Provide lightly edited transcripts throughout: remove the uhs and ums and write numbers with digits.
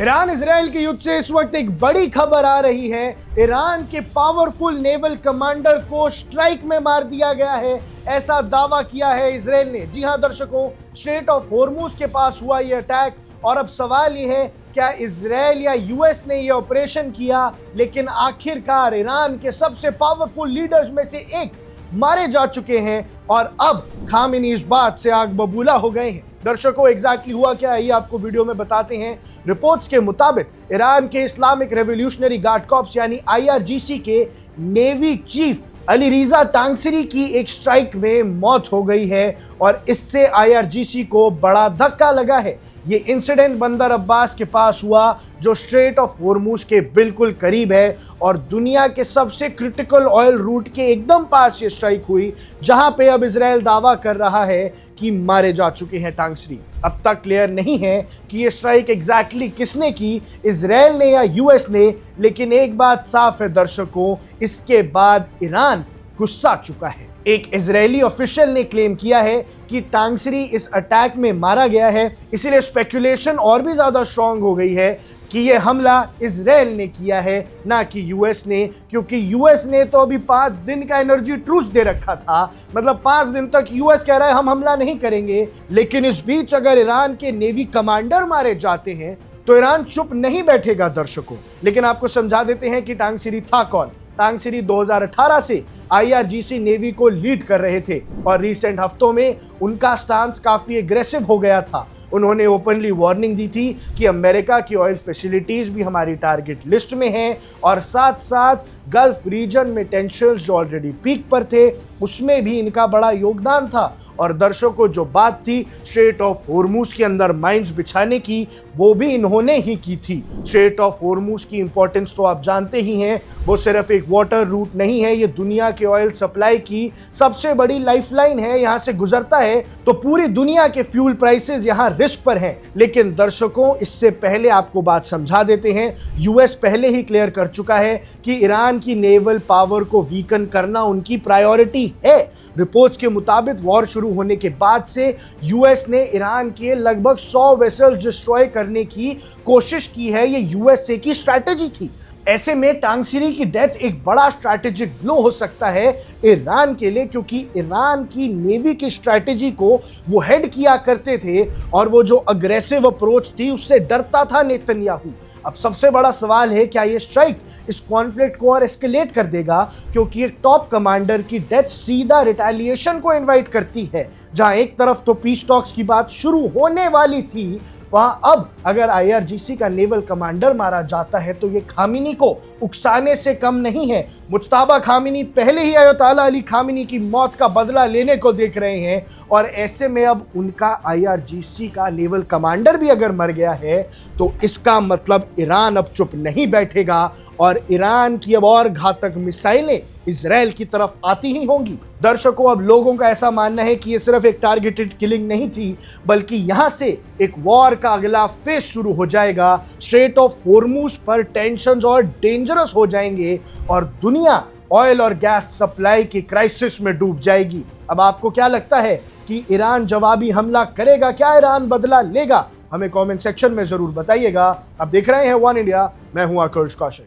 Iran Israel के युद्ध से इस वक्त एक बड़ी खबर आ रही है। ईरान के पावरफुल नेवल कमांडर को स्ट्राइक में मार दिया गया है, ऐसा दावा किया है इजराइल ने। जी हां दर्शकों, स्ट्रेट ऑफ होर्मुज के पास हुआ यह अटैक और अब सवाल यह है क्या इजराइल या यूएस ने यह ऑपरेशन किया, लेकिन आखिरकार ईरान के सबसे पावरफुल लीडर्स में से एक मारे जा चुके हैं और अब खामेनी इस बात से आग बबूला हो गए हैं। दर्शकों, एग्जैक्टली हुआ क्या है ये आपको वीडियो में बताते हैं। रिपोर्ट्स के मुताबिक ईरान के इस्लामिक रेवोल्यूशनरी गार्ड कॉर्प्स यानी आईआरजीसी के नेवी चीफ अली रिजा टांगसरी की एक स्ट्राइक में मौत हो गई है और इससे आईआरजीसी को बड़ा धक्का लगा है। ये इंसिडेंट बंदर अब्बास के पास हुआ जो स्ट्रेट ऑफ होर्मुज के बिल्कुल करीब है और दुनिया के सबसे क्रिटिकल ऑयल रूट के एकदम पास ये स्ट्राइक हुई, जहां पे अब इजराइल दावा कर रहा है कि मारे जा चुके हैं टांगसरी। अब तक क्लियर नहीं है कि ये स्ट्राइक एग्जैक्टली किसने की, इजराइल ने या यूएस ने, लेकिन एक बात साफ है दर्शकों, इसके बाद ईरान गुस्सा चुका है। एक इजरायली ऑफिशियल ने क्लेम किया है कि टांगसरी इस अटैक में मारा गया है, इसीलिए स्पेकुलेशन और भी ज्यादा स्ट्रांग हो गई है कि यह हमला इजराइल ने किया है, ना कि यूएस ने, क्योंकि यूएस ने तो अभी 5 दिन का एनर्जी ट्रूस दे रखा था। मतलब 5 दिन तक यूएस कह रहा है हम हमला नहीं करेंगे, लेकिन इस बीच अगर ईरान के नेवी कमांडर मारे जाते हैं तो ईरान चुप नहीं बैठेगा दर्शकों। लेकिन आपको समझा देते हैं कि टांगसरी था कौन। टांगसरी 2018 से आईआरजीसी नेवी को लीड कर रहे थे और रिसेंट हफ्तों में उनका स्टांस काफी एग्रेसिव हो गया था। उन्होंने ओपनली वार्निंग दी थी कि अमेरिका की ऑयल फैसिलिटीज भी हमारी टारगेट लिस्ट में हैं और साथ साथ गल्फ रीजन में टेंशन्स जो ऑलरेडी पीक पर थे उसमें भी इनका बड़ा योगदान था। और दर्शकों, जो बात थी स्ट्रेट ऑफ होर्मुज के अंदर माइंस बिछाने की, वो भी इन्होंने ही की थी। स्ट्रेट ऑफ होर्मुज की इंपॉर्टेंस तो आप जानते ही हैं, वो सिर्फ एक वाटर रूट नहीं है, ये दुनिया के ऑयल सप्लाई की सबसे बड़ी लाइफलाइन है। यहाँ से गुजरता है तो पूरी दुनिया के फ्यूल प्राइसेस यहाँ रिस्क पर हैं। लेकिन दर्शकों, इससे पहले आपको बात समझा देते हैं, यूएस पहले ही क्लियर कर चुका है कि ईरान की नेवल पावर को वीकन करना उनकी प्रायोरिटी है। रिपोर्ट्स के मुताबिक वॉर शुरू होने के बाद से यूएस ने ईरान के लगभग 100 वेसल्स डिस्ट्रॉय करने की कोशिश की है। ये यूएसए की स्ट्रैटेजी थी। ऐसे में टांगसरी की डेथ एक बड़ा स्ट्रैटेजिक ब्लो हो सकता है ईरान के लिए, क्योंकि ईरान की नेवी की स्ट्रैटेजी को वो हेड किया करते थे और वो जो अग्रेसिव अप्रोच थी उससे डरता था नेतन्याहू। अब सबसे बड़ा सवाल है क्या ये स्ट्राइक इस कॉन्फ्लिक्ट को और एस्केलेट कर देगा, क्योंकि एक टॉप कमांडर की डेथ सीधा रिटेलिएशन को इनवाइट करती है। जहां एक तरफ तो पीस टॉक्स की बात शुरू होने वाली थी, वहां अब अगर आईआरजीसी का नेवल कमांडर मारा जाता है तो ये खामेनी को उकसाने से कम नहीं है। मुज्तबा खामेनी पहले ही अयतोल्ला अली खामेनी की मौत का बदला लेने को देख रहे हैं और ऐसे में अब उनका आईआरजीसी का नेवल कमांडर भी अगर मर गया है तो इसका मतलब ईरान अब चुप नहीं बैठेगा और ईरान की अब और घातक मिसाइलें इजराइल की तरफ आती ही होंगी। दर्शकों, अब लोगों का ऐसा मानना है कि ये सिर्फ एक टारगेटेड किलिंग नहीं थी, बल्कि यहां से एक वॉर का अगला फेज शुरू हो जाएगा। स्ट्रेट ऑफ होर्मुज पर टेंशंस और डेंजरस हो जाएंगे और दुनिया ऑयल और गैस सप्लाई की क्राइसिस में डूब जाएगी। अब आपको क्या लगता है कि ईरान जवाबी हमला करेगा? क्या ईरान बदला लेगा? हमें कमेंट सेक्शन में जरूर बताइएगा। आप देख रहे हैं वन इंडिया, मैं हूं आकर्ष Kaushik.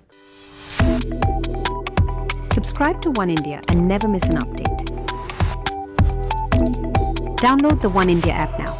Subscribe to One India and never miss an update. Download the One India app now.